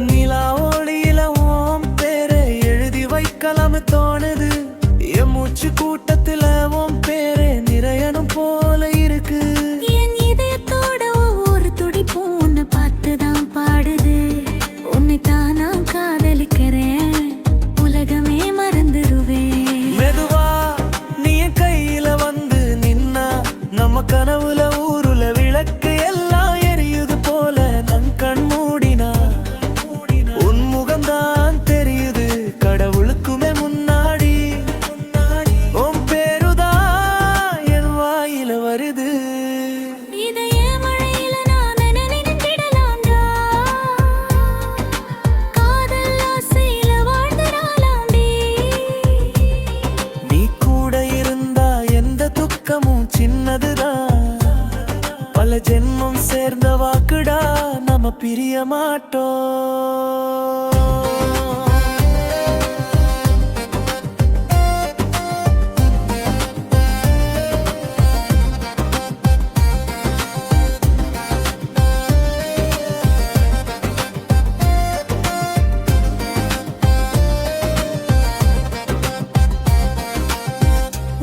நிலா ஒளியில உன் பேரை எழுதி வைக்கலாம் தோணுது. என் மூச்சு கூட்டத்துல உன் பேரே நிறையணும் போல இருக்கு. என் இதயத்தோட ஒவ்வொரு துடிப்பும் உன்னை பார்த்துதான் பாடுது. உன்னை தானா காதலிக்கிறேன், உலகமே மறந்துருவேன். மெதுவா நீ என் கையில வந்து நின்னா, நம்ம கனவுல ஊருல விளக்கு எல்லாம் எரியுது போல. நன் கண் மூடினா உன் முகம்தான் தெரியுது கடவுளுக்குமே முன்னாடி. உன் பேருதான் என் வாயில வருது. இதய மழையில நான் நினைந்திடலாம்டா, காதல் ஆசையில வாழ்ந்திடலாம்டி. நீ கூட இருந்தா எந்த துக்கமும் சின்னதுதான். பல ஜென்மம் சேர்ந்த வாக்குடா, நம்ம பிரிய மாட்டோம்.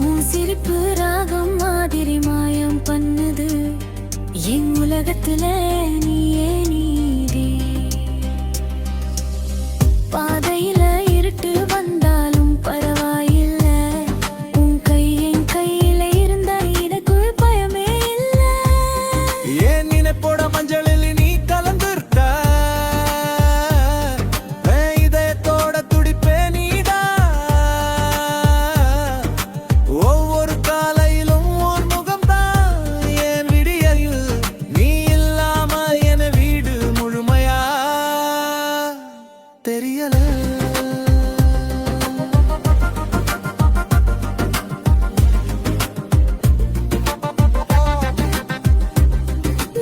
உன் சிரிப்பு ராகம் மாதிரி மாயம் பண்ணுது. என் உலகத்துல நீயே நீதி. பாதையில இருட்டு வந்தாலும் பரவாயில்ல, உன் கை என் கையில இருந்தா எனக்குள் பயமே இல்ல. ஏன் நினைப்போட மஞ்சளில் நீ கலந்துருக்க, இதயத்தோட துடிப்பே நீடா. ஒவ்வொரு காலையிலும் ஒரு முகம்தான் என் விடியலில். நீ இல்லாம என வீடு முழுமையா தெரியல.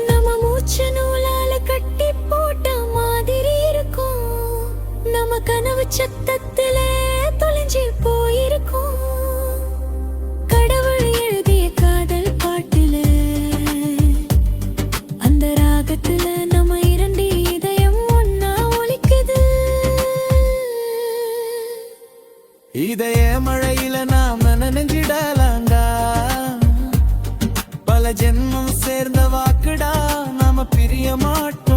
நம்ம மூச்சு நூலால கட்டி போட்ட மாதிரி இருக்கும். நம்ம கனவு சத்தத்திலே தொலைஞ்சு போயிருக்கும். கடவுள் எழுதிய காதல் பாட்டுல அந்த ராகத்துல நம்ம இரண்டு இதயம் ஒன்னா ஒலிக்குது. இதய மழையில நாம் நனைஞ்சிடலாண்டா, பல ஜென்மம் சேர்ந்த வாக்குடா, நாம பிரிய மாட்டோம்.